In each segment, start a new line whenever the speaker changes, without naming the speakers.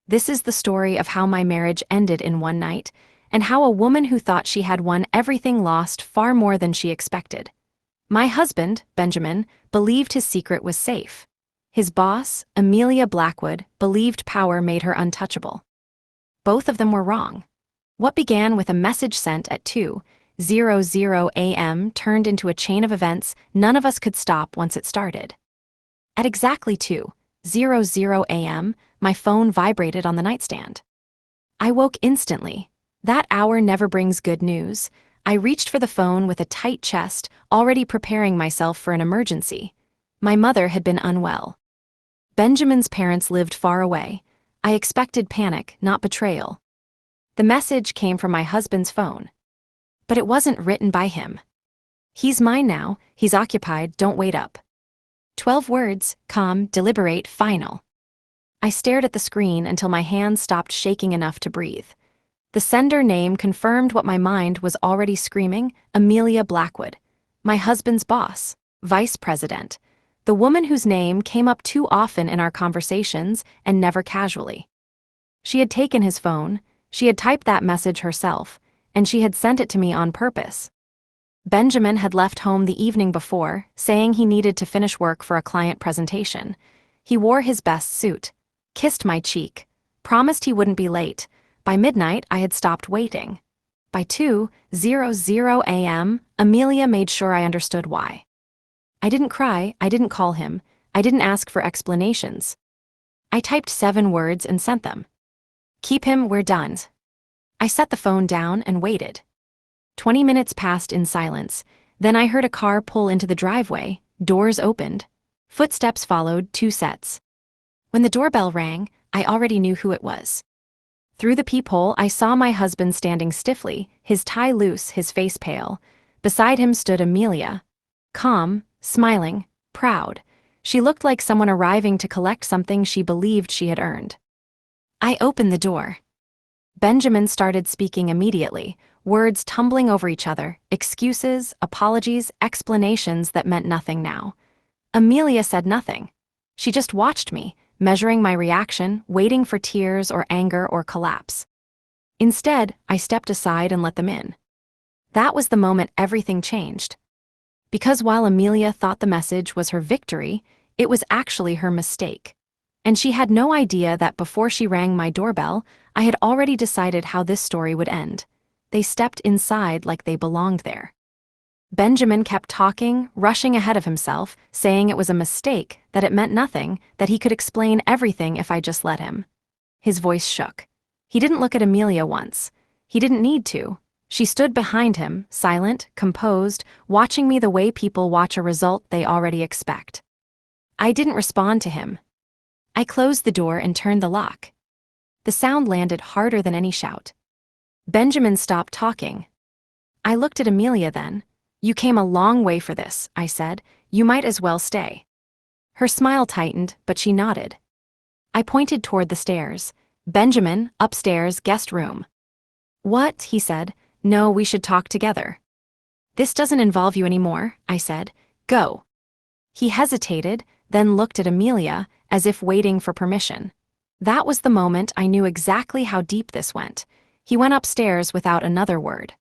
This is the story of how my marriage ended in one night, and how a woman who thought she had won everything lost far more than she expected. My husband, Benjamin, believed his secret was safe. His boss, Amelia Blackwood, believed power made her untouchable. Both of them were wrong. What began with a message sent at 2:00 a.m. turned into a chain of events none of us could stop once it started. At exactly 2:00 a.m., my phone vibrated on the nightstand. I woke instantly. That hour never brings good news. I reached for the phone with a tight chest, already preparing myself for an emergency. My mother had been unwell. Benjamin's parents lived far away. I expected panic, not betrayal. The message came from my husband's phone. But it wasn't written by him. "He's mine now, he's occupied, don't wait up." 12 words, calm, deliberate, final. I stared at the screen until my hands stopped shaking enough to breathe. The sender name confirmed what my mind was already screaming: Amelia Blackwood. My husband's boss, vice president. The woman whose name came up too often in our conversations and never casually. She had taken his phone, she had typed that message herself, and she had sent it to me on purpose. Benjamin had left home the evening before, saying he needed to finish work for a client presentation. He wore his best suit, kissed my cheek, promised he wouldn't be late. By midnight, I had stopped waiting. By 2:00 a.m., Amelia made sure I understood why. I didn't cry, I didn't call him, I didn't ask for explanations. I typed 7 words and sent them. "Keep him, we're done." I set the phone down and waited. 20 minutes passed in silence, then I heard a car pull into the driveway, doors opened. Footsteps followed, 2 sets. When the doorbell rang, I already knew who it was. Through the peephole, I saw my husband standing stiffly, his tie loose, his face pale. Beside him stood Amelia. Calm, smiling, proud. She looked like someone arriving to collect something she believed she had earned. I opened the door. Benjamin started speaking immediately, words tumbling over each other, excuses, apologies, explanations that meant nothing now. Amelia said nothing. She just watched me, measuring my reaction, waiting for tears or anger or collapse. Instead, I stepped aside and let them in. That was the moment everything changed. Because while Amelia thought the message was her victory, it was actually her mistake. And she had no idea that before she rang my doorbell, I had already decided how this story would end. They stepped inside like they belonged there. Benjamin kept talking, rushing ahead of himself, saying it was a mistake, that it meant nothing, that he could explain everything if I just let him. His voice shook. He didn't look at Amelia once. He didn't need to. She stood behind him, silent, composed, watching me the way people watch a result they already expect. I didn't respond to him. I closed the door and turned the lock. The sound landed harder than any shout. Benjamin stopped talking. I looked at Amelia then. "You came a long way for this," I said. "You might as well stay." Her smile tightened, but she nodded. I pointed toward the stairs. "Benjamin, upstairs, guest room." "What?" he said. "No, we should talk together." "This doesn't involve you anymore," I said. "Go." He hesitated, then looked at Amelia, as if waiting for permission. That was the moment I knew exactly how deep this went. He went upstairs without another word.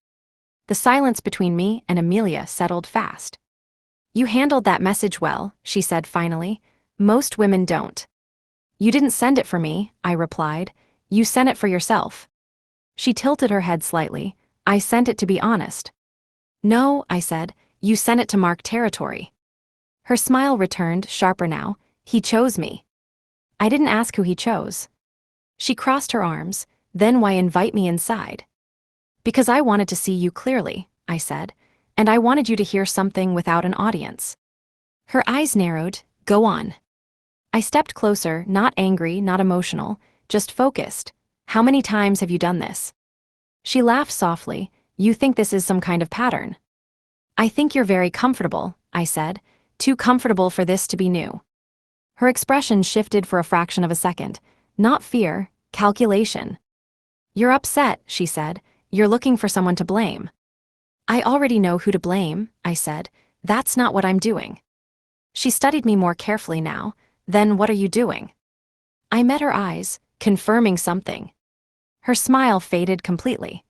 The silence between me and Amelia settled fast. "You handled that message well," she said finally. "Most women don't." "You didn't send it for me," I replied. "You sent it for yourself." She tilted her head slightly. "I sent it to be honest." "No," I said. "You sent it to mark territory." Her smile returned, sharper now. "He chose me." I didn't ask who he chose. She crossed her arms. "Then why invite me inside?" "Because I wanted to see you clearly," I said, "and I wanted you to hear something without an audience." Her eyes narrowed. "Go on." I stepped closer, not angry, not emotional, just focused. "How many times have you done this?" She laughed softly. "You think this is some kind of pattern?" "I think you're very comfortable," I said. "Too comfortable for this to be new." Her expression shifted for a fraction of a second. Not fear, calculation. "You're upset," she said. "You're looking for someone to blame." "I already know who to blame," I said. "That's not what I'm doing." She studied me more carefully now. "Then what are you doing?" I met her eyes, confirming something. Her smile faded completely.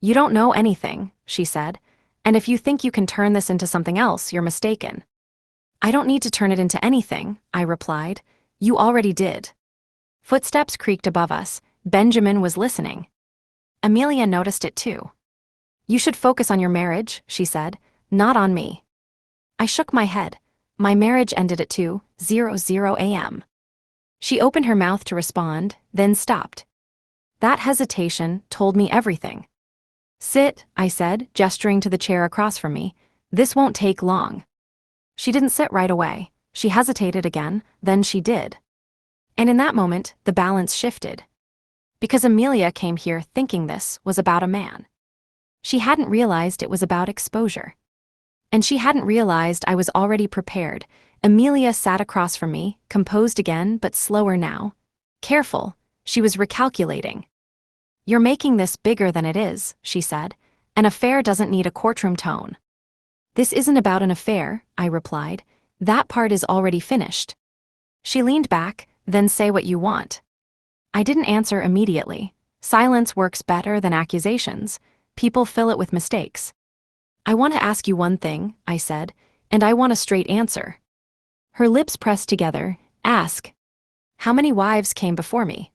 You don't know anything, she said, and if you think you can turn this into something else, you're mistaken. I don't need to turn it into anything, I replied. You already did. Footsteps creaked above us. Benjamin was listening. Amelia noticed it too. You should focus on your marriage, she said, not on me. I shook my head. My marriage ended at 2:00 a.m. She opened her mouth to respond, then stopped. That hesitation told me everything. Sit, I said, gesturing to the chair across from me. This won't take long. She didn't sit right away. She hesitated again, then she did. And in that moment, the balance shifted. Because Amelia came here thinking this was about a man. She hadn't realized it was about exposure. And she hadn't realized I was already prepared. Amelia sat across from me, composed again but slower now. Careful, she was recalculating. You're making this bigger than it is, she said. An affair doesn't need a courtroom tone. This isn't about an affair, I replied. That part is already finished. She leaned back, then say what you want. I didn't answer immediately. Silence works better than accusations. People fill it with mistakes. I want to ask you one thing, I said, and I want a straight answer. Her lips pressed together. Ask. How many wives came before me?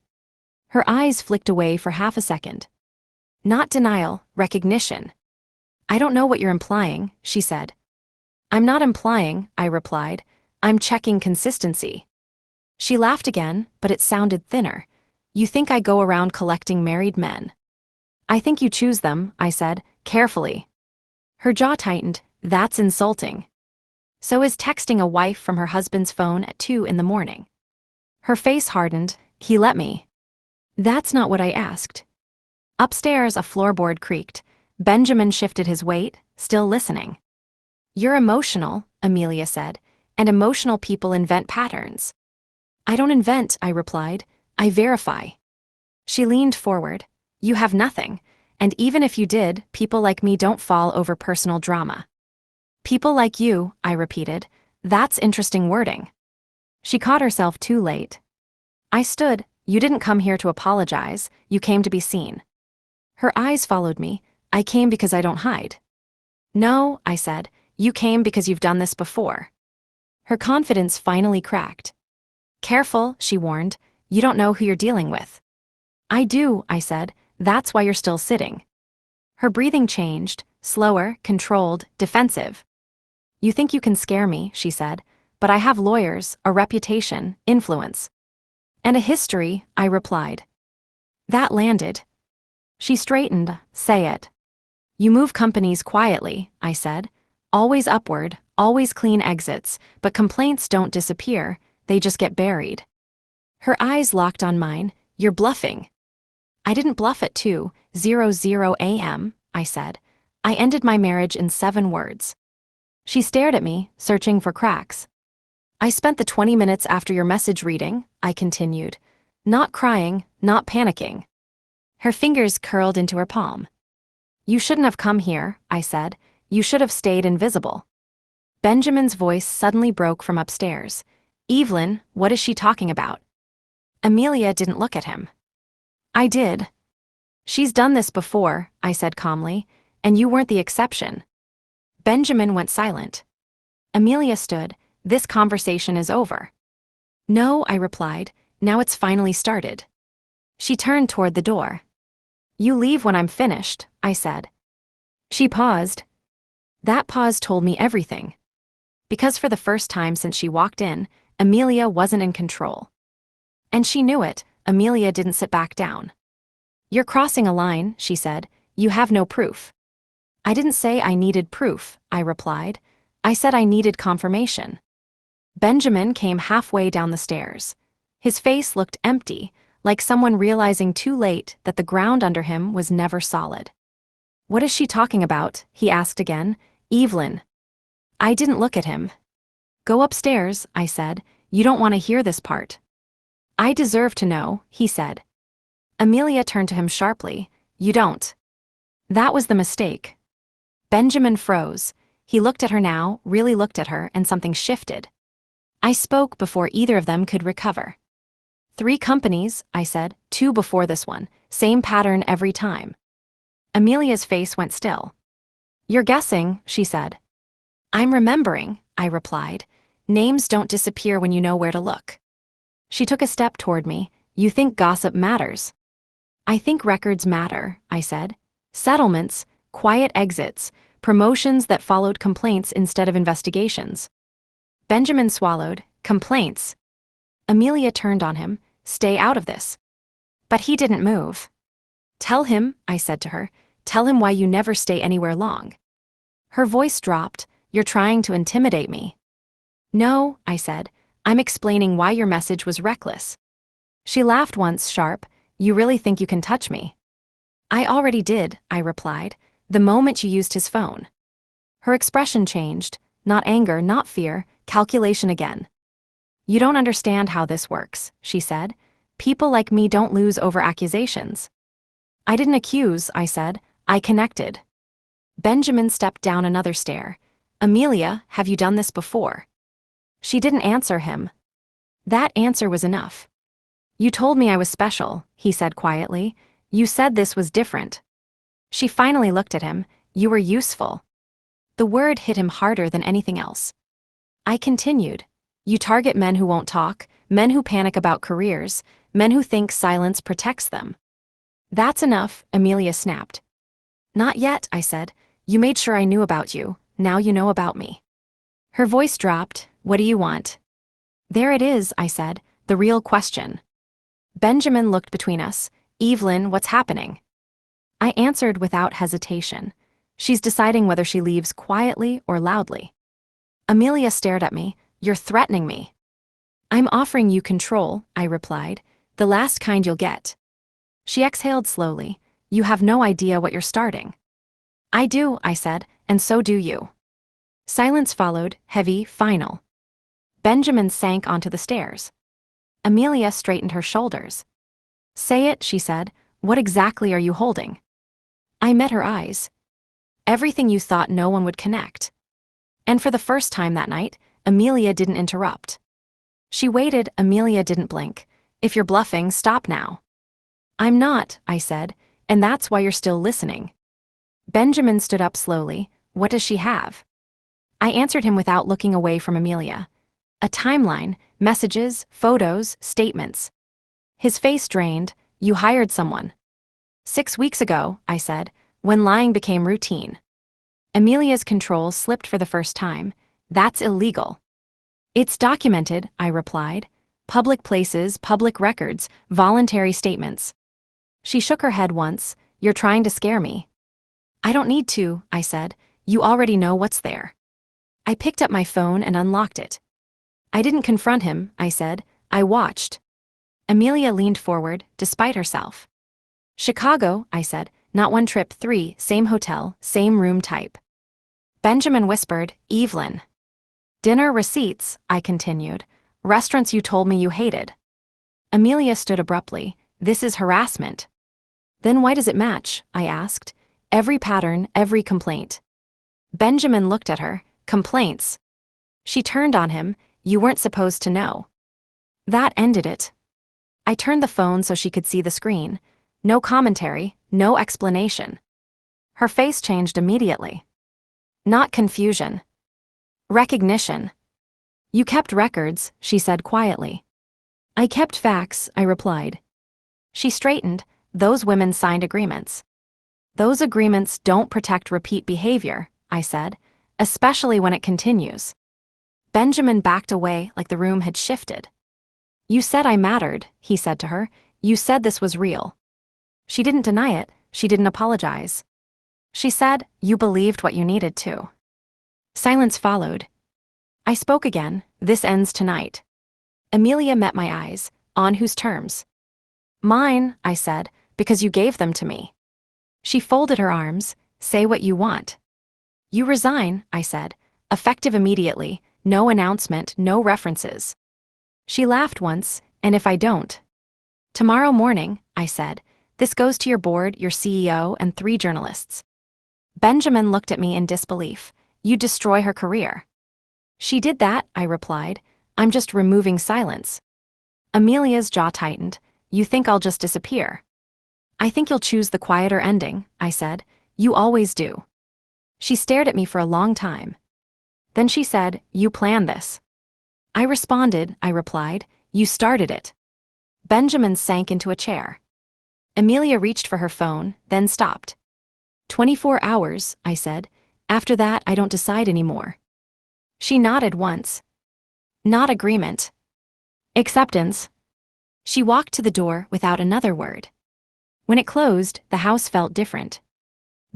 Her eyes flicked away for half a second. Not denial, recognition. I don't know what you're implying, she said. I'm not implying, I replied. I'm checking consistency. She laughed again, but it sounded thinner. You think I go around collecting married men? I think you choose them, I said, carefully. Her jaw tightened. That's insulting. So is texting a wife from her husband's phone at 2 in the morning. Her face hardened. He let me. That's not what I asked. Upstairs, a floorboard creaked. Benjamin shifted his weight, still listening. You're emotional, Amelia said, and emotional people invent patterns. I don't invent, I replied. I verify. She leaned forward. You have nothing, and even if you did, people like me don't fall over personal drama. People like you, I repeated. That's interesting wording. She caught herself too late. I stood. You didn't come here to apologize, you came to be seen. Her eyes followed me. I came because I don't hide. No, I said, you came because you've done this before. Her confidence finally cracked. Careful, she warned, you don't know who you're dealing with. I do, I said, that's why you're still sitting. Her breathing changed, slower, controlled, defensive. You think you can scare me, she said, but I have lawyers, a reputation, influence. And a history, I replied. That landed. She straightened. Say it. You move companies quietly, I said. Always upward, always clean exits, but complaints don't disappear, they just get buried. Her eyes locked on mine. You're bluffing. I didn't bluff at 2:00 a.m., I said. I ended my marriage in 7 words. She stared at me, searching for cracks. I spent the 20 minutes after your message reading, I continued. Not crying, not panicking. Her fingers curled into her palm. You shouldn't have come here, I said. You should have stayed invisible. Benjamin's voice suddenly broke from upstairs. Evelyn, what is she talking about? Amelia didn't look at him. I did. She's done this before, I said calmly, and you weren't the exception. Benjamin went silent. Amelia stood. This conversation is over. No, I replied. Now it's finally started. She turned toward the door. You leave when I'm finished, I said. She paused. That pause told me everything. Because for the first time since she walked in, Amelia wasn't in control. And she knew it. Amelia didn't sit back down. You're crossing a line, she said. You have no proof. I didn't say I needed proof, I replied. I said I needed confirmation. Benjamin came halfway down the stairs. His face looked empty, like someone realizing too late that the ground under him was never solid. What is she talking about? He asked again. Evelyn. I didn't look at him. Go upstairs, I said. You don't want to hear this part. I deserve to know, he said. Amelia turned to him sharply. You don't. That was the mistake. Benjamin froze. He looked at her now, really looked at her, and something shifted. I spoke before either of them could recover. 3 companies, I said, 2 before this one. Same pattern every time. Amelia's face went still. You're guessing, she said. I'm remembering, I replied. Names don't disappear when you know where to look. She took a step toward me. You think gossip matters. I think records matter, I said. Settlements, quiet exits, promotions that followed complaints instead of investigations. Benjamin swallowed. Complaints. Amelia turned on him. Stay out of this. But he didn't move. Tell him, I said to her. Tell him why you never stay anywhere long. Her voice dropped. You're trying to intimidate me. No, I said. I'm explaining why your message was reckless. She laughed once, sharp. You really think you can touch me? I already did, I replied, the moment you used his phone. Her expression changed. Not anger, not fear, calculation again. You don't understand how this works, she said. People like me don't lose over accusations. I didn't accuse, I said. I connected. Benjamin stepped down another stair. Amelia, have you done this before? She didn't answer him. That answer was enough. You told me I was special, he said quietly. You said this was different. She finally looked at him. You were useful. The word hit him harder than anything else. I continued. You target men who won't talk, men who panic about careers, men who think silence protects them. That's enough, Amelia snapped. Not yet, I said. You made sure I knew about you. Now you know about me. Her voice dropped. What do you want? There it is, I said, the real question. Benjamin looked between us. Evelyn, what's happening? I answered without hesitation. She's deciding whether she leaves quietly or loudly. Amelia stared at me. You're threatening me. I'm offering you control, I replied, the last kind you'll get. She exhaled slowly. You have no idea what you're starting. I do, I said, and so do you. Silence followed, heavy, final. Benjamin sank onto the stairs. Amelia straightened her shoulders. Say it, she said. What exactly are you holding? I met her eyes. Everything you thought no one would connect. And for the first time that night, Amelia didn't interrupt. She waited. Amelia didn't blink. If you're bluffing, stop now. I'm not, I said, and that's why you're still listening. Benjamin stood up slowly. What does she have? I answered him without looking away from Amelia. A timeline, messages, photos, statements. His face drained. You hired someone. 6 weeks ago, I said, when lying became routine. Amelia's control slipped for the first time. That's illegal. It's documented, I replied. Public places, public records, voluntary statements. She shook her head once. You're trying to scare me. I don't need to, I said. You already know what's there. I picked up my phone and unlocked it. I didn't confront him, I said. I watched. Amelia leaned forward, despite herself. Chicago, I said. Not one trip, 3, same hotel, same room type. Benjamin whispered, Evelyn. Dinner receipts, I continued. Restaurants you told me you hated. Amelia stood abruptly. This is harassment. Then why does it match? I asked. Every pattern, every complaint. Benjamin looked at her. Complaints. She turned on him. You weren't supposed to know. That ended it. I turned the phone so she could see the screen. No commentary, no explanation. Her face changed immediately. Not confusion. Recognition. You kept records, she said quietly. I kept facts, I replied. She straightened. Those women signed agreements. Those agreements don't protect repeat behavior, I said, especially when it continues. Benjamin backed away like the room had shifted. You said I mattered, he said to her. You said this was real. She didn't deny it. She didn't apologize. She said, you believed what you needed to. Silence followed. I spoke again. This ends tonight. Amelia met my eyes. On whose terms? Mine, I said, because you gave them to me. She folded her arms. Say what you want. You resign, I said, effective immediately, no announcement, no references. She laughed once, and if I don't? Tomorrow morning, I said, this goes to your board, your CEO, and 3 journalists. Benjamin looked at me in disbelief. You destroy her career. She did that, I replied. I'm just removing silence. Amelia's jaw tightened. You think I'll just disappear? I think you'll choose the quieter ending, I said. You always do. She stared at me for a long time. Then she said, you planned this. I replied, you started it. Benjamin sank into a chair. Amelia reached for her phone, then stopped. 24 hours, I said. After that, I don't decide anymore. She nodded once. Not agreement. Acceptance. She walked to the door without another word. When it closed, the house felt different.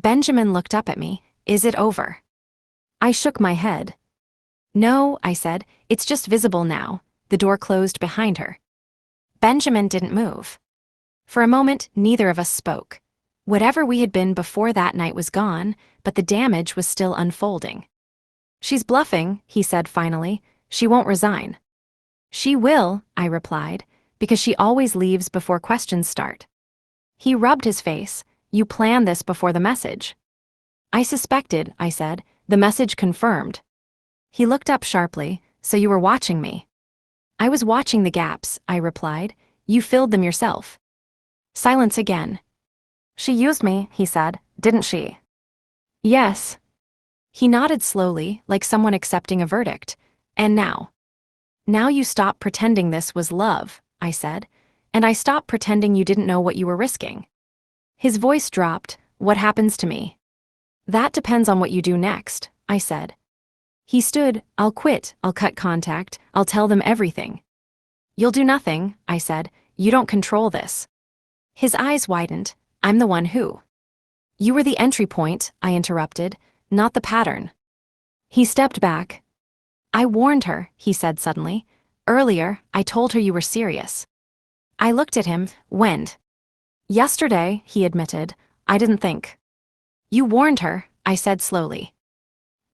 Benjamin looked up at me. Is it over? I shook my head. No, I said, it's just visible now. The door closed behind her. Benjamin didn't move. For a moment, neither of us spoke. Whatever we had been before that night was gone, but the damage was still unfolding. She's bluffing, he said finally. She won't resign. She will, I replied, because she always leaves before questions start. He rubbed his face. You planned this before the message. I suspected, I said. The message confirmed. He looked up sharply. So you were watching me? I was watching the gaps, I replied. You filled them yourself. Silence again. She used me, he said, didn't she? Yes. He nodded slowly, like someone accepting a verdict. And now? Now you stop pretending this was love, I said, and I stopped pretending you didn't know what you were risking. His voice dropped. What happens to me? That depends on what you do next, I said. He stood. I'll quit, I'll cut contact, I'll tell them everything. You'll do nothing, I said. You don't control this. His eyes widened. I'm the one who. You were the entry point, I interrupted, not the pattern. He stepped back. I warned her, he said suddenly. Earlier, I told her you were serious. I looked at him. When? Yesterday, he admitted. I didn't think. You warned her, I said slowly.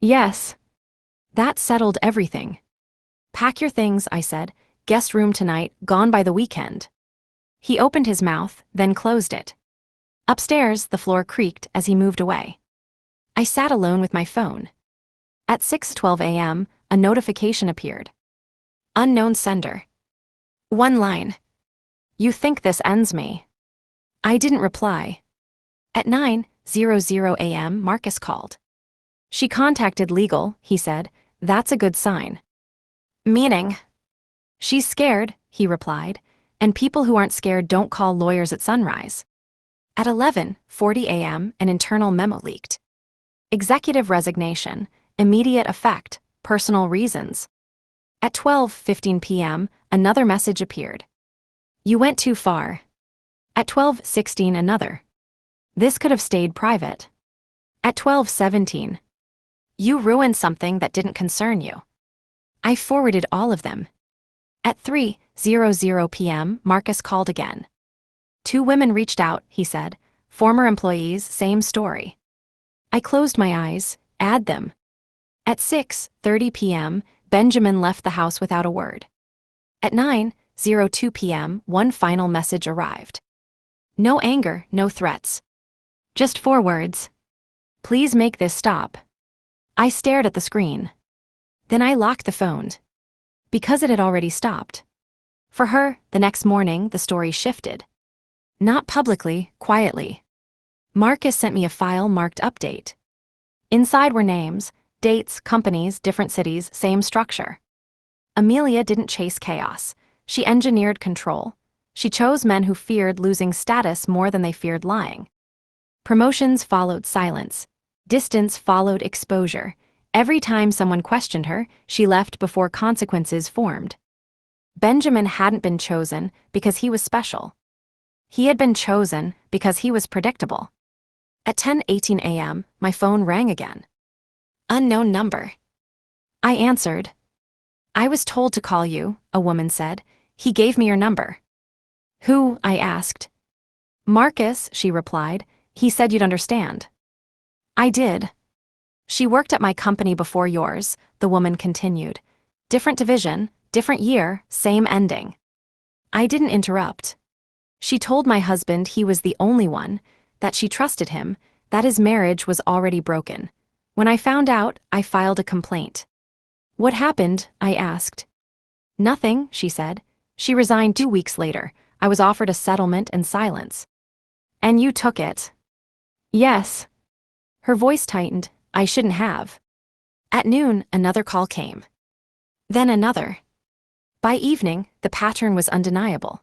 Yes. That settled everything. Pack your things, I said. Guest room tonight, gone by the weekend. He opened his mouth, then closed it. Upstairs, the floor creaked as he moved away. I sat alone with my phone. At 6:12 a.m., a notification appeared. Unknown sender. One line. You think this ends me? I didn't reply. At 9:00 a.m., Marcus called. She contacted legal, he said. That's a good sign. Meaning? She's scared, he replied, and people who aren't scared don't call lawyers at sunrise. At 11:40 a.m., an internal memo leaked. Executive resignation, immediate effect, personal reasons. At 12:15 p.m., another message appeared. You went too far. At 12:16, another. This could have stayed private. At 12:17. You ruined something that didn't concern you. I forwarded all of them. At 3:00 p.m., Marcus called again. 2 women reached out, he said. Former employees, same story. I closed my eyes. Add them. At 6:30 p.m., Benjamin left the house without a word. At 9:02 p.m., one final message arrived. No anger, no threats. Just 4 words. Please make this stop. I stared at the screen. Then I locked the phone. Because it had already stopped. For her, the next morning, the story shifted. Not publicly, quietly. Marcus sent me a file marked update. Inside were names, dates, companies, different cities, same structure. Amelia didn't chase chaos. She engineered control. She chose men who feared losing status more than they feared lying. Promotions followed silence. Distance followed exposure. Every time someone questioned her, she left before consequences formed. Benjamin hadn't been chosen because he was special. He had been chosen because he was predictable. At 10:18 a.m., my phone rang again. Unknown number. I answered. I was told to call you, a woman said. He gave me your number. Who? I asked. Marcus, she replied. He said you'd understand. I did. She worked at my company before yours, the woman continued. Different division, different year, same ending. I didn't interrupt. She told my husband he was the only one, that she trusted him, that his marriage was already broken. When I found out, I filed a complaint. What happened? I asked. Nothing, she said. She resigned 2 weeks later. I was offered a settlement and silence. And you took it? Yes. Her voice tightened. I shouldn't have. At noon, another call came. Then another. By evening, the pattern was undeniable.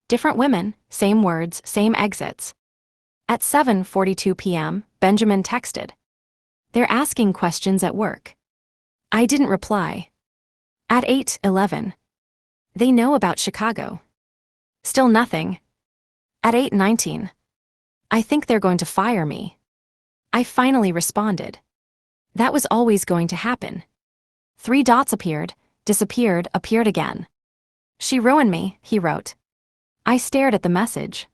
Different women, same words, same exits. At 7:42 p.m., Benjamin texted. They're asking questions at work. I didn't reply. At 8:11. They know about Chicago. Still nothing. At 8:19. I think they're going to fire me. I finally responded. That was always going to happen. 3 dots appeared, disappeared, appeared again. She ruined me, he wrote. I stared at the message.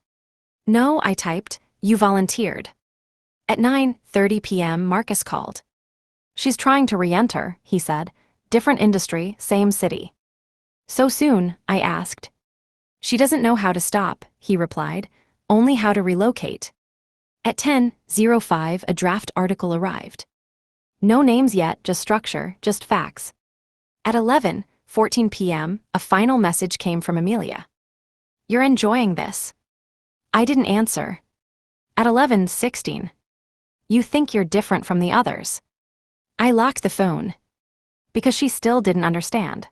No, I typed, you volunteered. At 9:30 p.m. Marcus called. She's trying to re-enter, he said. Different industry, same city. So soon, I asked. She doesn't know how to stop, he replied, only how to relocate. At 10:05 a draft article arrived. No names yet, just structure, just facts. At 11:14 p.m. a final message came from Amelia. You're enjoying this. I didn't answer. At 11:16. You think you're different from the others. I locked the phone. Because she still didn't understand.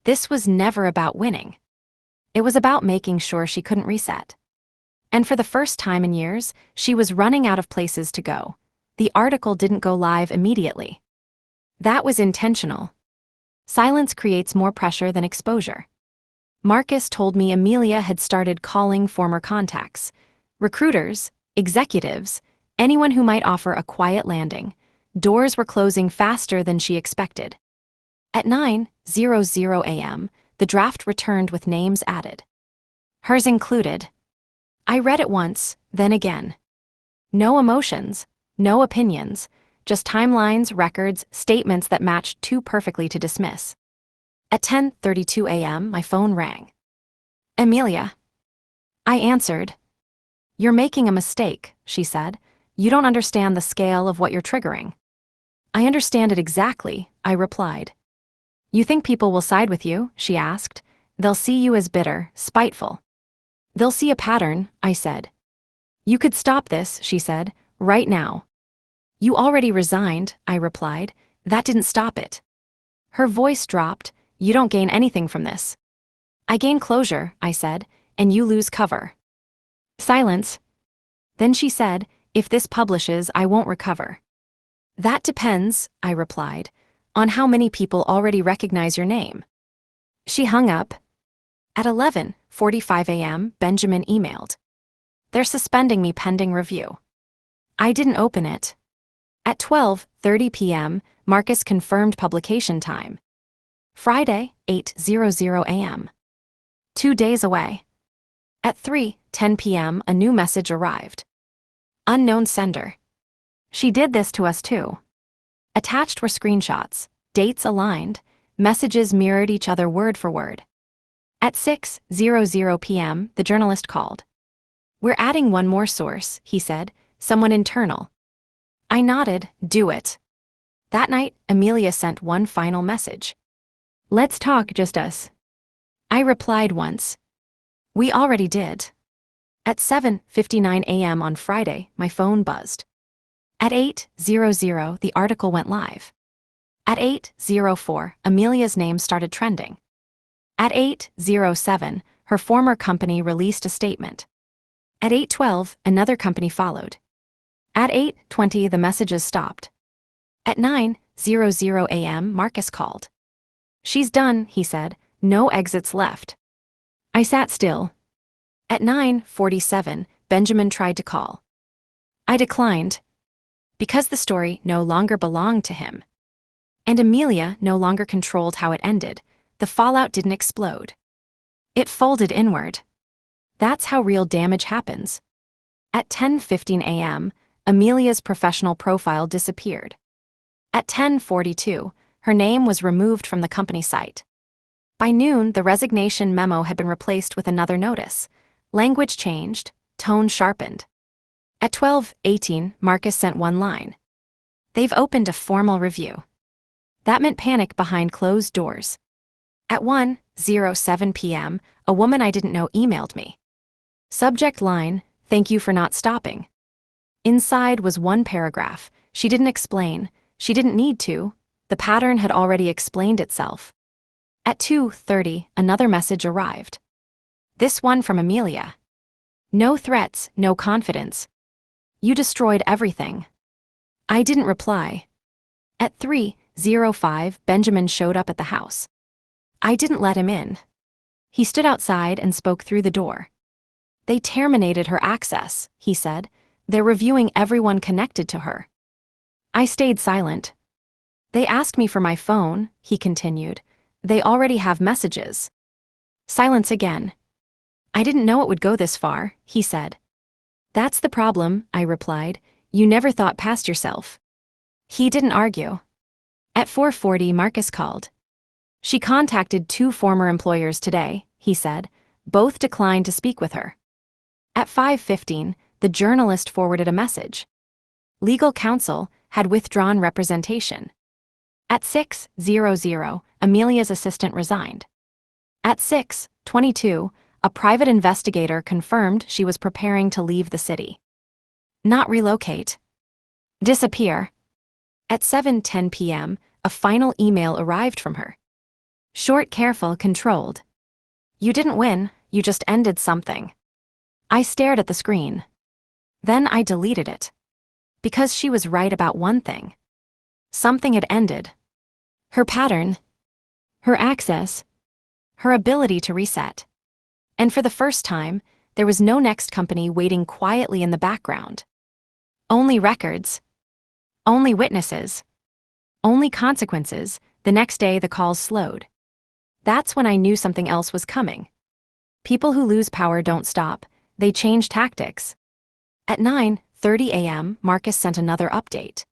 This was never about winning. It was about making sure she couldn't reset. And for the first time in years, she was running out of places to go. The article didn't go live immediately. That was intentional. Silence creates more pressure than exposure. Marcus told me Amelia had started calling former contacts, recruiters, executives, anyone who might offer a quiet landing. Doors were closing faster than she expected. At 9:00 a.m., the draft returned with names added. Hers included. I read it once, then again. No emotions, no opinions, just timelines, records, statements that matched too perfectly to dismiss. At 10:32 a.m., my phone rang. Amelia. I answered. You're making a mistake, she said. You don't understand the scale of what you're triggering. I understand it exactly, I replied. You think people will side with you, she asked. They'll see you as bitter, spiteful. They'll see a pattern, I said. You could stop this, she said, right now. You already resigned, I replied. That didn't stop it. Her voice dropped. You don't gain anything from this. I gain closure, I said, and you lose cover. Silence. Then she said, if this publishes, I won't recover. That depends, I replied, on how many people already recognize your name. She hung up. At 11:45 a.m., Benjamin emailed. They're suspending me pending review. I didn't open it. At 12:30 p.m., Marcus confirmed publication time. Friday, 8:00 a.m. 2 days away. At 3:10 p.m., a new message arrived. Unknown sender. She did this to us too. Attached were screenshots, dates aligned, messages mirrored each other word for word. At 6:00 p.m., the journalist called. We're adding one more source, he said, someone internal. I nodded, do it. That night, Amelia sent one final message. Let's talk, just us. I replied once. We already did. At 7:59 a.m. on Friday, my phone buzzed. At 8:00, the article went live. At 8:04, Amelia's name started trending. At 8:07, her former company released a statement. At 8:12, another company followed. At 8:20, the messages stopped. At 9:00 a.m., Marcus called. She's done, he said, no exits left. I sat still. At 9:47, Benjamin tried to call. I declined. Because the story no longer belonged to him. And Amelia no longer controlled how it ended, the fallout didn't explode. It folded inward. That's how real damage happens. At 10:15 a.m., Amelia's professional profile disappeared. At 10:42, her name was removed from the company site. By noon, the resignation memo had been replaced with another notice. Language changed, tone sharpened. At 12:18, Marcus sent one line. They've opened a formal review. That meant panic behind closed doors. At 1:07 p.m., a woman I didn't know emailed me. Subject line, "Thank you for not stopping." Inside was one paragraph. She didn't explain. She didn't need to. The pattern had already explained itself. At 2:30, another message arrived. This one from Amelia. "No threats, no confidence. You destroyed everything." I didn't reply. At 3:05, Benjamin showed up at the house. I didn't let him in. He stood outside and spoke through the door. "They terminated her access," he said. "They're reviewing everyone connected to her." I stayed silent. "They asked me for my phone," he continued. "They already have messages." Silence again. "I didn't know it would go this far," he said. "That's the problem," I replied. "You never thought past yourself." He didn't argue. At 4:40, Marcus called. "She contacted 2 former employers today," he said. "Both declined to speak with her." At 5:15, the journalist forwarded a message. Legal counsel had withdrawn representation. At 6:00, Amelia's assistant resigned. At 6:22, a private investigator confirmed she was preparing to leave the city. Not relocate. Disappear. At 7:10 p.m., a final email arrived from her. Short, careful, controlled. "You didn't win, you just ended something." I stared at the screen. Then I deleted it. Because she was right about one thing. Something had ended. Her pattern. Her access. Her ability to reset. And for the first time, there was no next company waiting quietly in the background. Only records. Only witnesses. Only consequences. The next day the calls slowed. That's when I knew something else was coming. People who lose power don't stop, they change tactics. At 9:30 a.m., Marcus sent another update.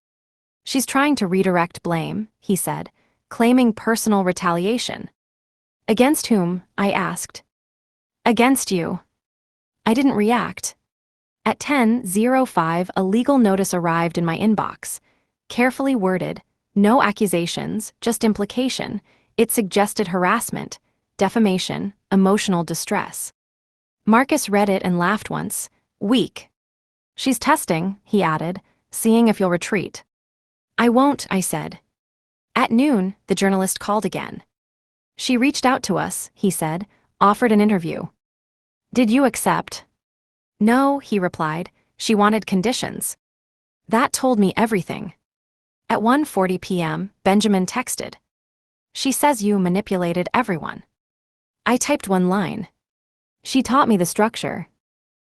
"She's trying to redirect blame," he said, claiming personal retaliation. "Against whom?" I asked. "Against you." I didn't react. At 10:05, a legal notice arrived in my inbox. Carefully worded, no accusations, just implication. It suggested harassment, defamation, emotional distress. Marcus read it and laughed once. "Weak." "She's testing," he added, "seeing if you'll retreat." "I won't," I said. At noon, the journalist called again. "She reached out to us," he said, "offered an interview." "Did you accept?" "No," he replied. "She wanted conditions." That told me everything. At 1:40 p.m., Benjamin texted. "She says you manipulated everyone." I typed one line. "She taught me the structure."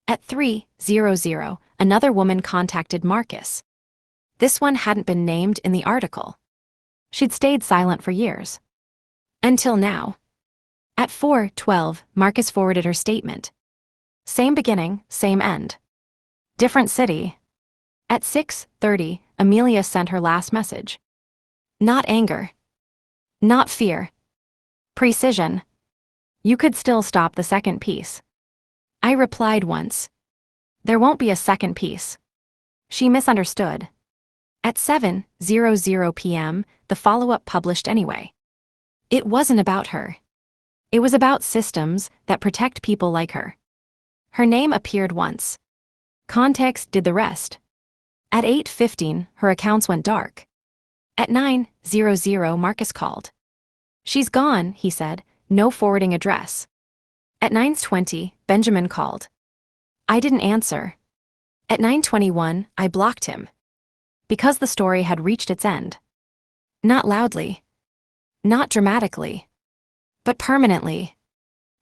At 3:00, another woman contacted Marcus. This one hadn't been named in the article. She'd stayed silent for years. Until now. At 4:12, Marcus forwarded her statement. Same beginning, same end. Different city. At 6:30, Amelia sent her last message. Not anger. Not fear. Precision. "You could still stop the second piece." I replied once. "There won't be a second piece." She misunderstood. At 7:00 p.m., the follow-up published anyway. It wasn't about her. It was about systems that protect people like her. Her name appeared once. Context did the rest. At 8:15, her accounts went dark. At 9:00, Marcus called. "She's gone," he said, "no forwarding address." At 9:20, Benjamin called. I didn't answer. At 9:21, I blocked him. Because the story had reached its end. Not loudly. Not dramatically. But permanently.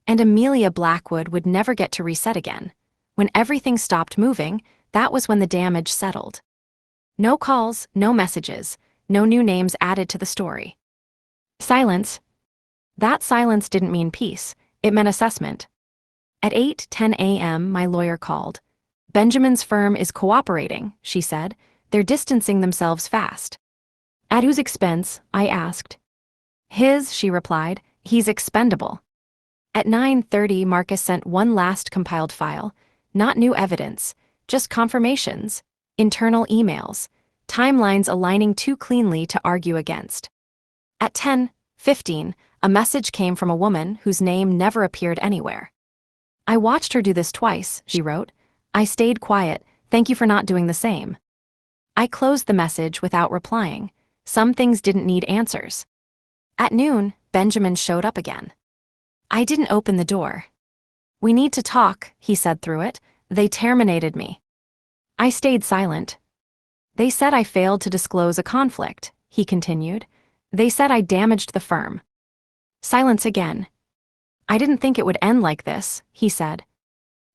And Amelia Blackwood would never get to reset again. When everything stopped moving, that was when the damage settled. No calls, no messages, no new names added to the story. Silence. That silence didn't mean peace, it meant assessment. At 8:10 a.m., my lawyer called. "Benjamin's firm is cooperating," she said. "They're distancing themselves fast." "At whose expense?" I asked. "His," she replied. "He's expendable." At 9:30, Marcus sent one last compiled file. Not new evidence, just confirmations, internal emails, timelines aligning too cleanly to argue against. At 10:15, a message came from a woman whose name never appeared anywhere. I watched her do this twice, she wrote. I stayed quiet, thank you for not doing the same. I closed the message without replying. Some things didn't need answers. At noon, Benjamin showed up again. I didn't open the door. We need to talk, he said through it. They terminated me. I stayed silent. They said I failed to disclose a conflict, he continued. They said I damaged the firm. Silence again. I didn't think it would end like this, he said.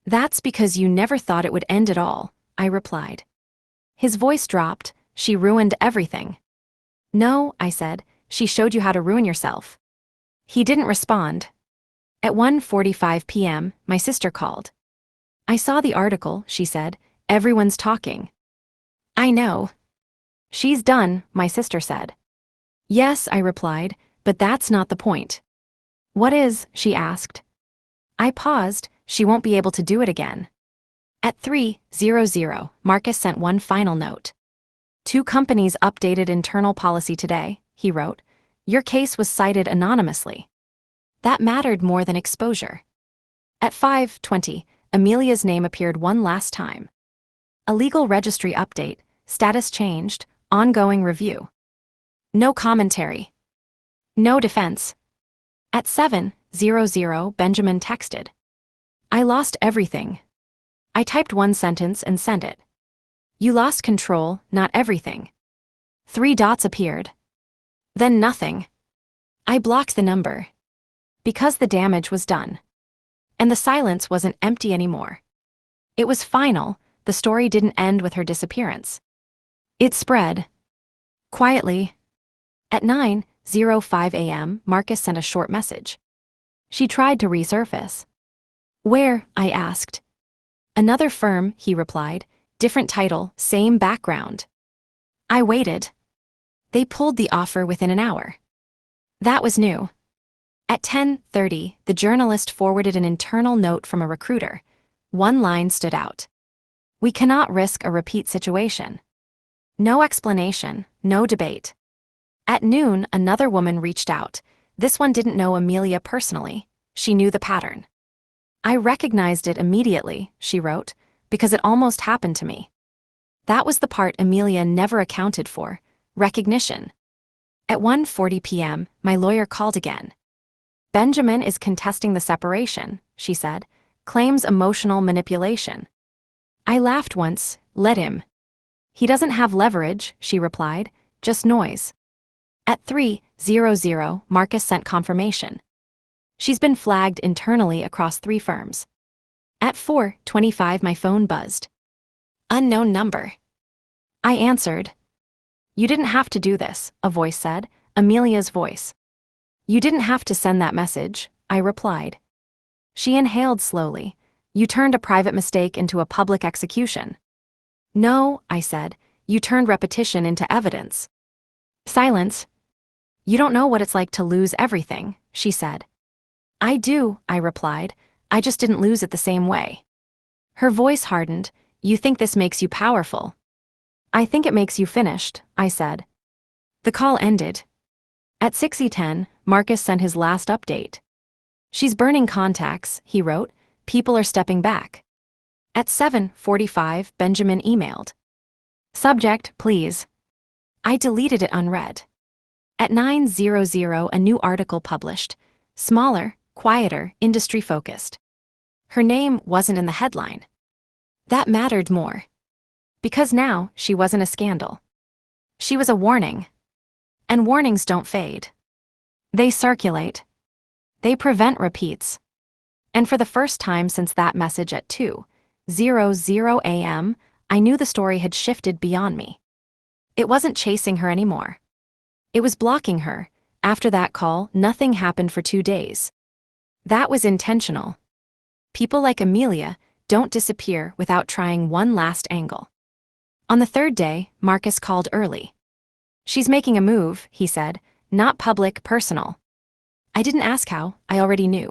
That's because you never thought it would end at all, I replied. His voice dropped. She ruined everything. No, I said, she showed you how to ruin yourself. He didn't respond. At 1:45 p.m., my sister called. I saw the article, she said. Everyone's talking. I know. She's done, my sister said. Yes, I replied, but that's not the point. What is, she asked. I paused. She won't be able to do it again. At 3:00, Marcus sent one final note. 2 companies updated internal policy today, he wrote. Your case was cited anonymously. That mattered more than exposure. At 5:20, Amelia's name appeared one last time. A legal registry update, status changed, ongoing review. No commentary. No defense. At 7:00, Benjamin texted. I lost everything. I typed one sentence and sent it. You lost control, not everything. 3 dots appeared. Then nothing. I blocked the number. Because the damage was done. And the silence wasn't empty anymore. It was final. The story didn't end with her disappearance. It spread. Quietly. At 9:05 a.m., Marcus sent a short message. She tried to resurface. Where? I asked. Another firm, he replied. Different title, same background. I waited. They pulled the offer within an hour. That was new. At 10:30, the journalist forwarded an internal note from a recruiter. One line stood out. We cannot risk a repeat situation. No explanation, no debate. At noon, another woman reached out. This one didn't know Amelia personally. She knew the pattern. I recognized it immediately, she wrote, because it almost happened to me. That was the part Amelia never accounted for, recognition. At 1:40 p.m., my lawyer called again. Benjamin is contesting the separation, she said, claims emotional manipulation. I laughed once, let him. He doesn't have leverage, she replied, just noise. At 3:00, Marcus sent confirmation. She's been flagged internally across 3 firms. At 4:25, my phone buzzed. Unknown number. I answered. You didn't have to do this, a voice said, Amelia's voice. You didn't have to send that message, I replied. She inhaled slowly. You turned a private mistake into a public execution. No, I said, you turned repetition into evidence. Silence. You don't know what it's like to lose everything, she said. I do, I replied. I just didn't lose it the same way. Her voice hardened. You think this makes you powerful. I think it makes you finished, I said. The call ended. At 6:10, Marcus sent his last update. She's burning contacts, he wrote. People are stepping back. At 7:45, Benjamin emailed. Subject, please. I deleted it unread. At 9:00, a new article published. Smaller, quieter, industry-focused. Her name wasn't in the headline. That mattered more. Because now, she wasn't a scandal. She was a warning. And warnings don't fade. They circulate. They prevent repeats. And for the first time since that message at 2:00 a.m., I knew the story had shifted beyond me. It wasn't chasing her anymore. It was blocking her. After that call, nothing happened for 2 days. That was intentional. People like Amelia don't disappear without trying one last angle. On the 3rd day, Marcus called early. She's making a move, he said, not public, personal. I didn't ask how, I already knew.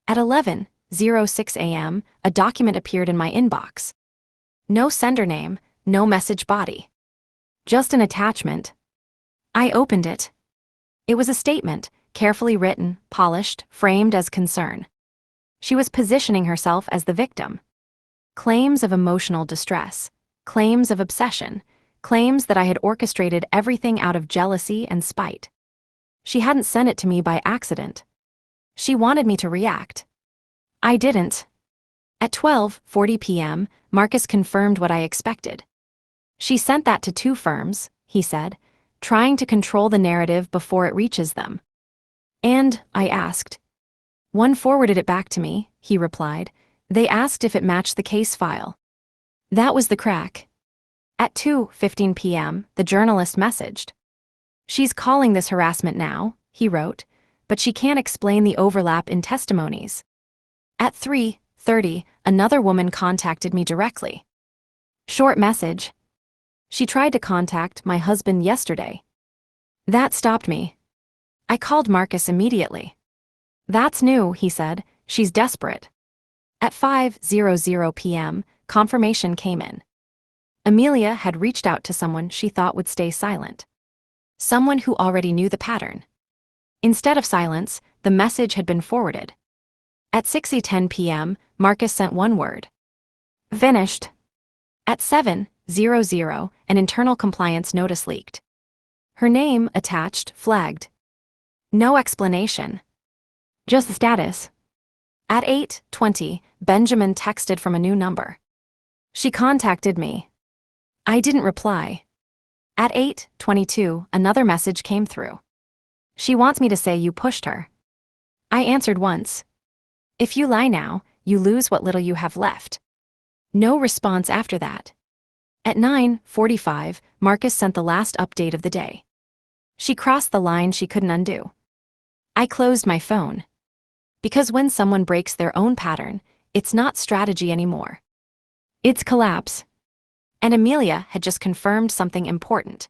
At 11:06 a.m., a document appeared in my inbox. No sender name, no message body. Just an attachment. I opened it. It was a statement, carefully written, polished, framed as concern. She was positioning herself as the victim. Claims of emotional distress, claims of obsession, claims that I had orchestrated everything out of jealousy and spite. She hadn't sent it to me by accident. She wanted me to react. I didn't. At 12:40 p.m., Marcus confirmed what I expected. She sent that to 2 firms, he said, trying to control the narrative before it reaches them. And, I asked. One forwarded it back to me, he replied. They asked if it matched the case file. That was the crack. At 2:15 p.m., the journalist messaged. She's calling this harassment now, he wrote, but she can't explain the overlap in testimonies. At 3:30, another woman contacted me directly. Short message. She tried to contact my husband yesterday. That stopped me. I called Marcus immediately. That's new, he said. She's desperate. At 5:00 p.m., confirmation came in. Amelia had reached out to someone she thought would stay silent. Someone who already knew the pattern. Instead of silence, the message had been forwarded. At 6:10 p.m., Marcus sent one word. Finished. At 7:00, an internal compliance notice leaked. Her name, attached, flagged. No explanation. Just the status. At 8:20, Benjamin texted from a new number. She contacted me. I didn't reply. At 8:22, another message came through. She wants me to say you pushed her. I answered once. If you lie now, you lose what little you have left. No response after that. At 9:45, Marcus sent the last update of the day. She crossed the line she couldn't undo. I closed my phone. Because when someone breaks their own pattern, it's not strategy anymore. It's collapse. And Amelia had just confirmed something important.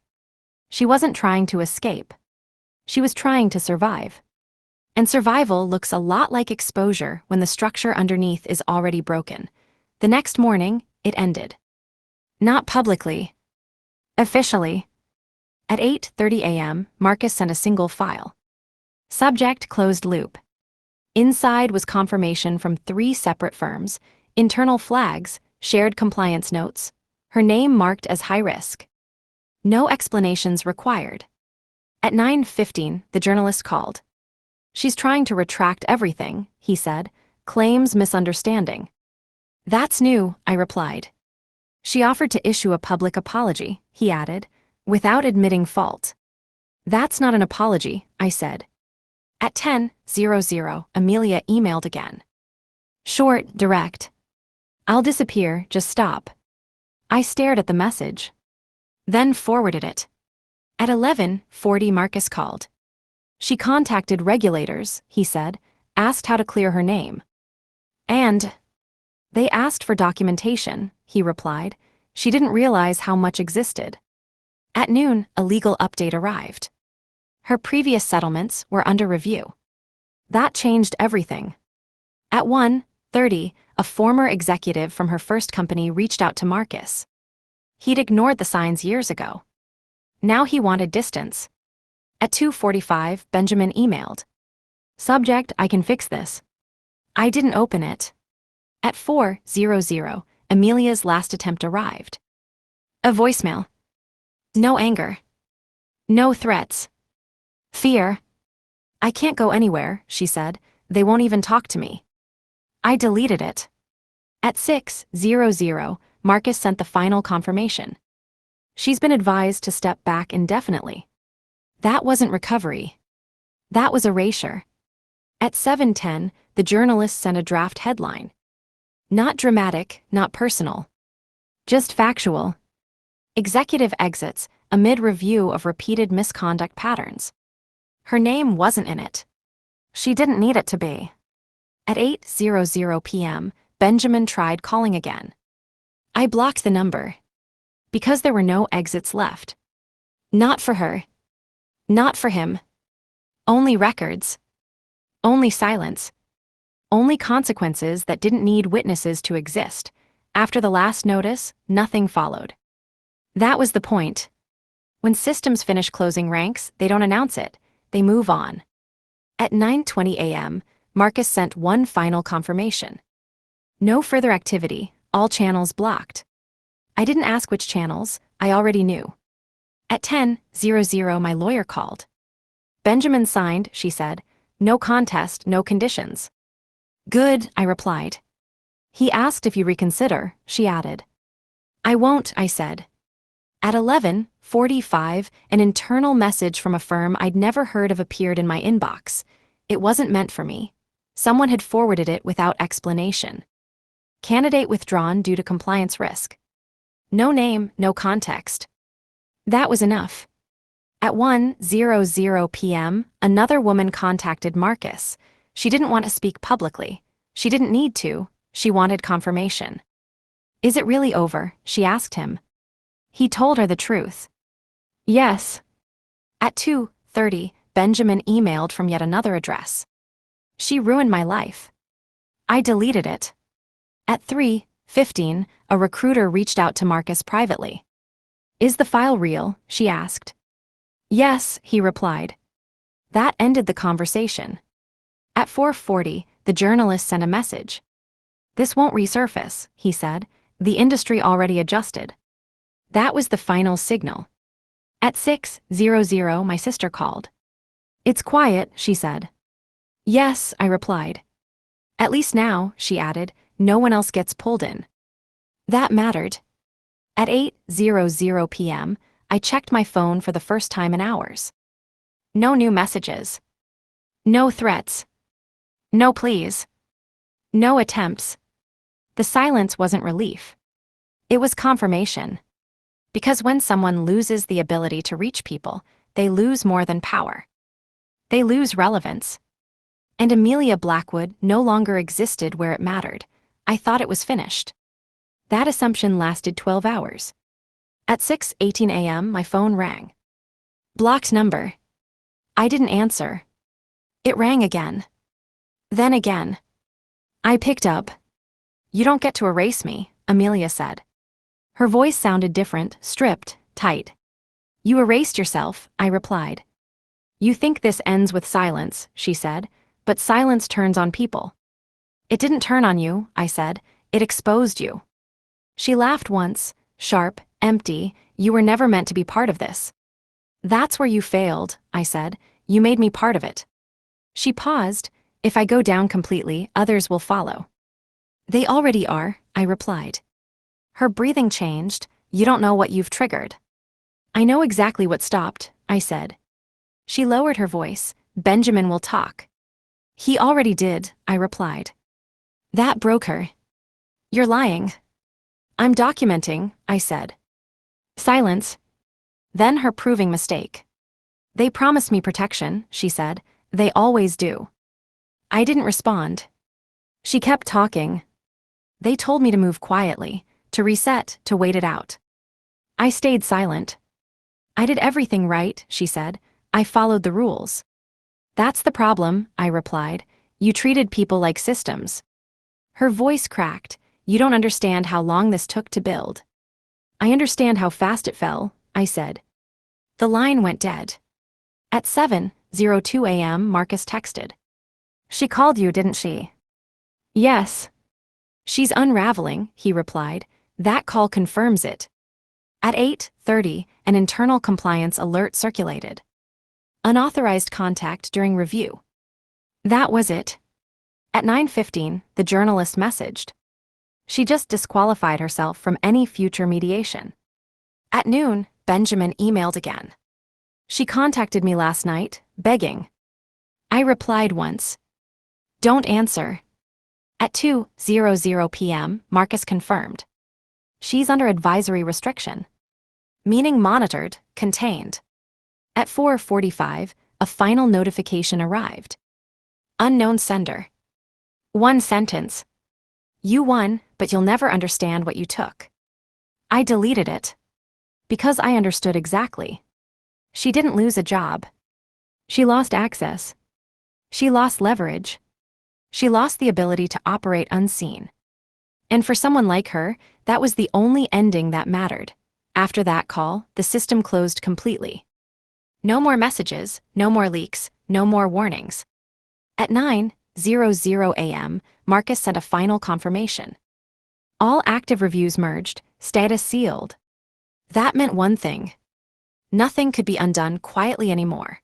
She wasn't trying to escape. She was trying to survive. And survival looks a lot like exposure when the structure underneath is already broken. The next morning, it ended. Not publicly. Officially. At 8:30 a.m., Marcus sent a single file. Subject closed loop. Inside was confirmation from 3 separate firms, internal flags, shared compliance notes, her name marked as high risk. No explanations required. At 9:15, the journalist called. She's trying to retract everything, he said, claims misunderstanding. That's new, I replied. She offered to issue a public apology, he added, without admitting fault. That's not an apology, I said. At 10:00, Amelia emailed again. Short, direct. I'll disappear, just stop. I stared at the message. Then forwarded it. At 11:40, Marcus called. She contacted regulators, he said, asked how to clear her name. And they asked for documentation, he replied. She didn't realize how much existed. At noon, a legal update arrived. Her previous settlements were under review. That changed everything. At 1:30, a former executive from her first company reached out to Marcus. He'd ignored the signs years ago. Now he wanted distance. At 2:45, Benjamin emailed. Subject, I can fix this. I didn't open it. At 4:00, Amelia's last attempt arrived. A voicemail. No anger. No threats. Fear. I can't go anywhere, she said. They won't even talk to me. I deleted it. At 6:00, Marcus sent the final confirmation. She's been advised to step back indefinitely. That wasn't recovery. That was erasure. At 7:10, the journalist sent a draft headline. Not dramatic, not personal. Just factual. Executive exits amid review of repeated misconduct patterns. Her name wasn't in it. She didn't need it to be. At 8:00 p.m., Benjamin tried calling again. I blocked the number. Because there were no exits left. Not for her. Not for him. Only records. Only silence. Only consequences that didn't need witnesses to exist. After the last notice, nothing followed. That was the point. When systems finish closing ranks, they don't announce it. They move on. At 9:20 a.m., Marcus sent one final confirmation. No further activity, all channels blocked. I didn't ask which channels, I already knew. At 10:00, my lawyer called. Benjamin signed, she said. No contest, no conditions. Good, I replied. He asked if you reconsider, she added. I won't, I said. At 11:45, an internal message from a firm I'd never heard of appeared in my inbox. It wasn't meant for me. Someone had forwarded it without explanation. Candidate withdrawn due to compliance risk. No name, no context. That was enough. At 1:00 p.m., another woman contacted Marcus. She didn't want to speak publicly. She didn't need to. She wanted confirmation. Is it really over? She asked him. He told her the truth. Yes. At 2:30, Benjamin emailed from yet another address. She ruined my life. I deleted it. At 3:15, a recruiter reached out to Marcus privately. Is the file real? She asked. Yes, he replied. That ended the conversation. At 4:40, the journalist sent a message. This won't resurface, he said. The industry already adjusted. That was the final signal. At 6:00, my sister called. It's quiet, she said. Yes, I replied. At least now, she added, no one else gets pulled in. That mattered. At 8:00 p.m., I checked my phone for the first time in hours. No new messages. No threats. No pleas. No attempts. The silence wasn't relief. It was confirmation. Because when someone loses the ability to reach people, they lose more than power. They lose relevance. And Amelia Blackwood no longer existed where it mattered. I thought it was finished. That assumption lasted 12 hours. At 6:18 a.m., my phone rang. Blocked number. I didn't answer. It rang again. Then again. I picked up. You don't get to erase me, Amelia said. Her voice sounded different, stripped, tight. You erased yourself, I replied. You think this ends with silence, she said, but silence turns on people. It didn't turn on you, I said. It exposed you. She laughed once, sharp, empty. You were never meant to be part of this. That's where you failed, I said. You made me part of it. She paused. If I go down completely, others will follow. They already are, I replied. Her breathing changed. You don't know what you've triggered. I know exactly what stopped, I said. She lowered her voice. Benjamin will talk. He already did, I replied. That broke her. You're lying. I'm documenting, I said. Silence. Then her proving mistake. They promised me protection, she said. They always do. I didn't respond. She kept talking. They told me to move quietly, to reset, to wait it out. I stayed silent. I did everything right, she said. I followed the rules. That's the problem, I replied. You treated people like systems. Her voice cracked. You don't understand how long this took to build. I understand how fast it fell, I said. The line went dead. At 7:02 a.m., Marcus texted. She called you, didn't she? Yes. She's unraveling, he replied. That call confirms it. At 8:30, an internal compliance alert circulated. Unauthorized contact during review. That was it. At 9:15, the journalist messaged. She just disqualified herself from any future mediation. At noon, Benjamin emailed again. She contacted me last night, begging. I replied once. Don't answer. At 2:00 p.m., Marcus confirmed. She's under advisory restriction. Meaning monitored, contained. At 4:45, a final notification arrived. Unknown sender. One sentence. You won, but you'll never understand what you took. I deleted it. Because I understood exactly. She didn't lose a job. She lost access. She lost leverage. She lost the ability to operate unseen. And for someone like her, that was the only ending that mattered. After that call, the system closed completely. No more messages, no more leaks, no more warnings. At 9:00 a.m., Marcus sent a final confirmation. All active reviews merged, status sealed. That meant one thing. Nothing could be undone quietly anymore.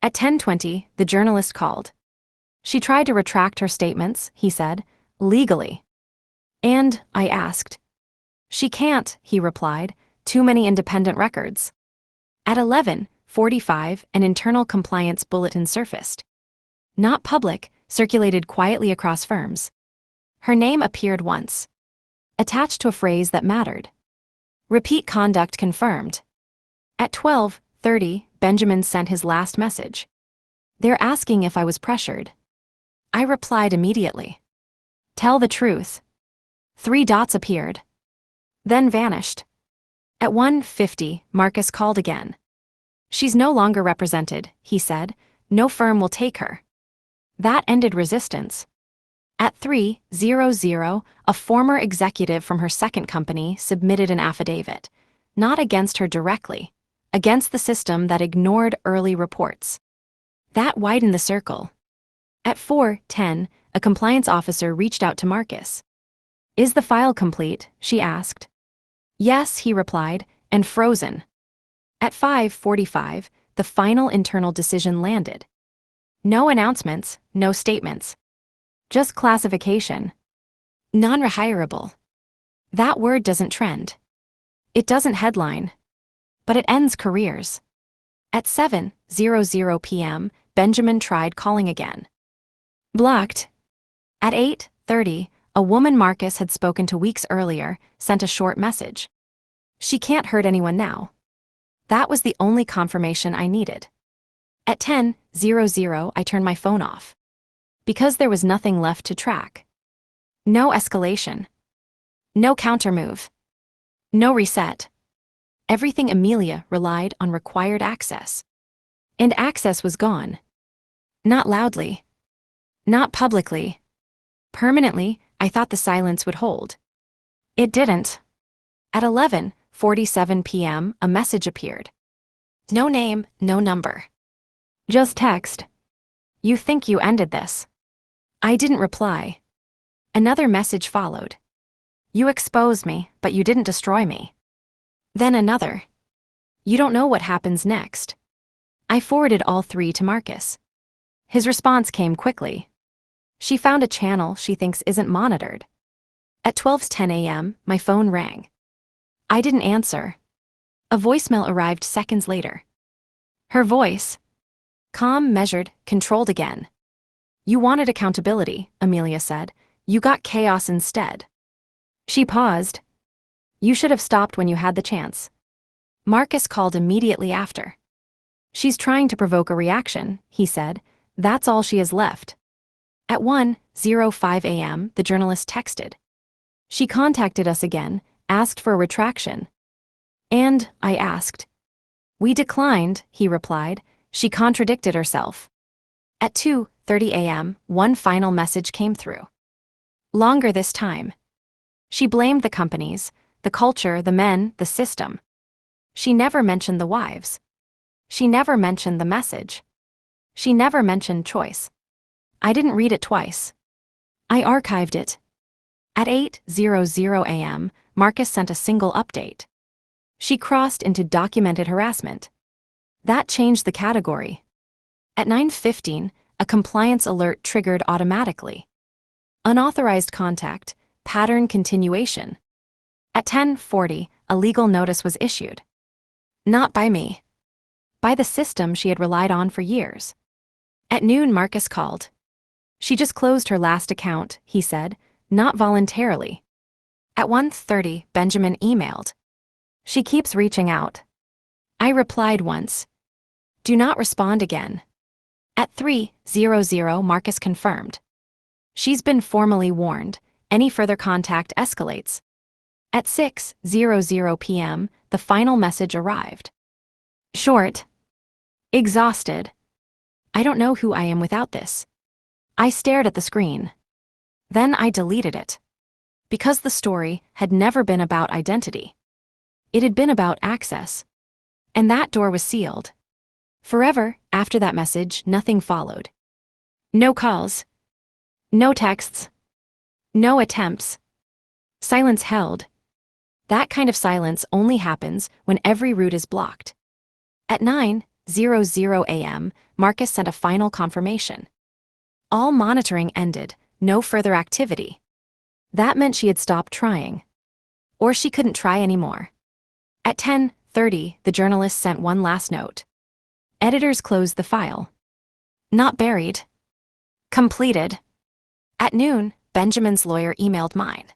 At 10:20, the journalist called. She tried to retract her statements, he said, legally. And, I asked. She can't, he replied, too many independent records. At 11:45, an internal compliance bulletin surfaced. Not public, circulated quietly across firms. Her name appeared once. Attached to a phrase that mattered. Repeat conduct confirmed. At 12:30, Benjamin sent his last message. They're asking if I was pressured. I replied immediately. Tell the truth. 3 dots appeared. Then vanished. At 1:50, Marcus called again. She's no longer represented, he said. No firm will take her. That ended resistance. At 3:00, a former executive from her second company submitted an affidavit, not against her directly, against the system that ignored early reports. That widened the circle. At 4:10, a compliance officer reached out to Marcus. Is the file complete? She asked. Yes, he replied, and frozen. At 5:45, the final internal decision landed. No announcements, no statements. Just classification. Non-rehirable. That word doesn't trend. It doesn't headline. But it ends careers. At 7:00 p.m., Benjamin tried calling again. Blocked. At 8:30, a woman Marcus had spoken to weeks earlier sent a short message. She can't hurt anyone now. That was the only confirmation I needed. At 10:00, I turned my phone off. Because there was nothing left to track. No escalation. No countermove. No reset. Everything Amelia relied on required access. And access was gone. Not loudly. Not publicly. Permanently, I thought the silence would hold. It didn't. At 11:47 p.m., a message appeared. No name, no number. Just text. You think you ended this. I didn't reply. Another message followed. You exposed me, but you didn't destroy me. Then another. You don't know what happens next. I forwarded all 3 to Marcus. His response came quickly. She found a channel she thinks isn't monitored. At 12:10 a.m., my phone rang. I didn't answer. A voicemail arrived seconds later. Her voice. Calm, measured, controlled again. You wanted accountability, Amelia said. You got chaos instead. She paused. You should have stopped when you had the chance. Marcus called immediately after. She's trying to provoke a reaction, he said. That's all she has left. At 1:05 a.m., the journalist texted. She contacted us again, asked for a retraction. And, I asked. We declined, he replied. She contradicted herself. At 2:30 a.m., one final message came through. Longer this time. She blamed the companies, the culture, the men, the system. She never mentioned the wives. She never mentioned the message. She never mentioned choice. I didn't read it twice. I archived it. At 8:00 a.m., Marcus sent a single update. She crossed into documented harassment. That changed the category. At 9:15, a compliance alert triggered automatically. Unauthorized contact, pattern continuation. At 10:40, a legal notice was issued. Not by me. By the system she had relied on for years. At noon, Marcus called. She just closed her last account, he said, not voluntarily. At 1:30, Benjamin emailed. She keeps reaching out. I replied once. Do not respond again. At 3:00, Marcus confirmed. She's been formally warned. Any further contact escalates. At 6:00 p.m., the final message arrived. Short. Exhausted. I don't know who I am without this. I stared at the screen. Then I deleted it. Because the story had never been about identity. It had been about access. And that door was sealed. Forever, after that message, nothing followed. No calls. No texts. No attempts. Silence held. That kind of silence only happens when every route is blocked. At 9:00 a.m., Marcus sent a final confirmation. All monitoring ended, no further activity. That meant she had stopped trying. Or she couldn't try anymore. At 10:30, the journalist sent one last note. Editors closed the file. Not buried. Completed. At noon, Benjamin's lawyer emailed mine.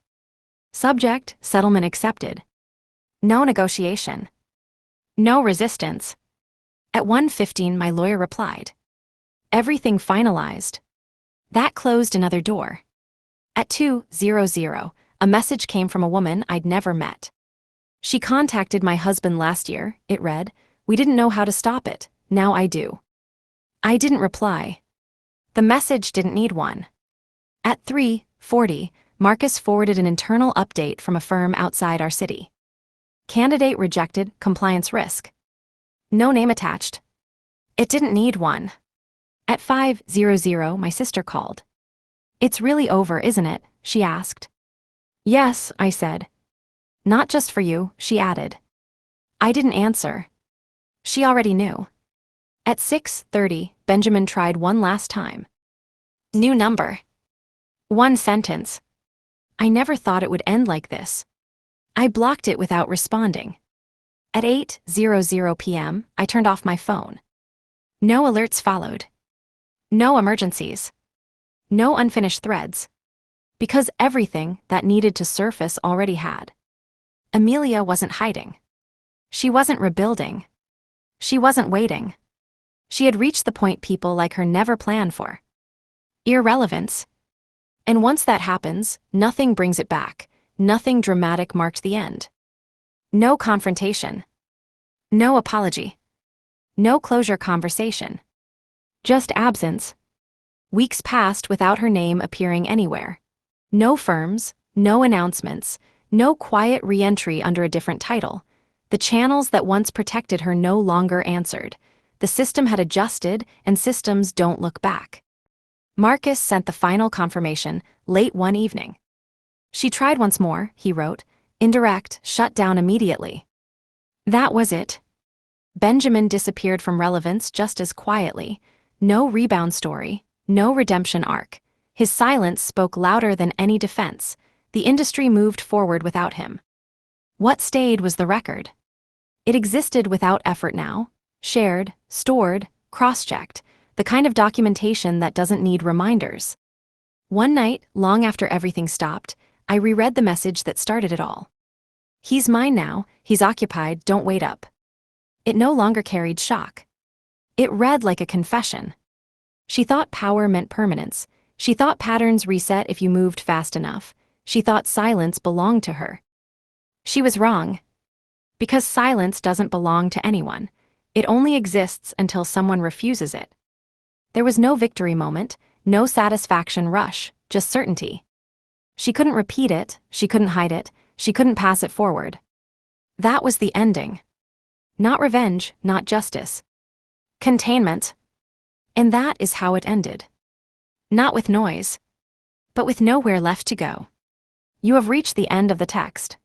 Subject, settlement accepted. No negotiation. No resistance. At 1:15, my lawyer replied. Everything finalized. That closed another door. At 2:00, a message came from a woman I'd never met. She contacted my husband last year, it read. We didn't know how to stop it, now I do. I didn't reply. The message didn't need one. At 3:40, Marcus forwarded an internal update from a firm outside our city. Candidate rejected, compliance risk. No name attached. It didn't need one. At 5:00, my sister called. It's really over, isn't it? She asked. Yes, I said. Not just for you, she added. I didn't answer. She already knew. At 6:30, Benjamin tried one last time. New number. One sentence. I never thought it would end like this. I blocked it without responding. At 8:00 p.m., I turned off my phone. No alerts followed. No emergencies. No unfinished threads. Because everything that needed to surface already had. Amelia wasn't hiding. She wasn't rebuilding. She wasn't waiting. She had reached the point people like her never planned for. Irrelevance. And once that happens, nothing brings it back. Nothing dramatic marked the end. No confrontation. No apology. No closure conversation. Just absence. Weeks passed without her name appearing anywhere. No firms, no announcements, no quiet re-entry under a different title. The channels that once protected her no longer answered. The system had adjusted, and systems don't look back. Marcus sent the final confirmation late one evening. She tried once more, he wrote. Indirect, shut down immediately. That was it. Benjamin disappeared from relevance just as quietly. No rebound story, no redemption arc. His silence spoke louder than any defense. The industry moved forward without him. What stayed was the record. It existed without effort now. Shared, stored, cross-checked. The kind of documentation that doesn't need reminders. One night, long after everything stopped, I reread the message that started it all. He's mine now, he's occupied, don't wait up. It no longer carried shock. It read like a confession. She thought power meant permanence. She thought patterns reset if you moved fast enough. She thought silence belonged to her. She was wrong. Because silence doesn't belong to anyone. It only exists until someone refuses it. There was no victory moment, no satisfaction rush, just certainty. She couldn't repeat it, she couldn't hide it, she couldn't pass it forward. That was the ending. Not revenge, not justice. Containment. And that is how it ended. Not with noise, but with nowhere left to go. You have reached the end of the text.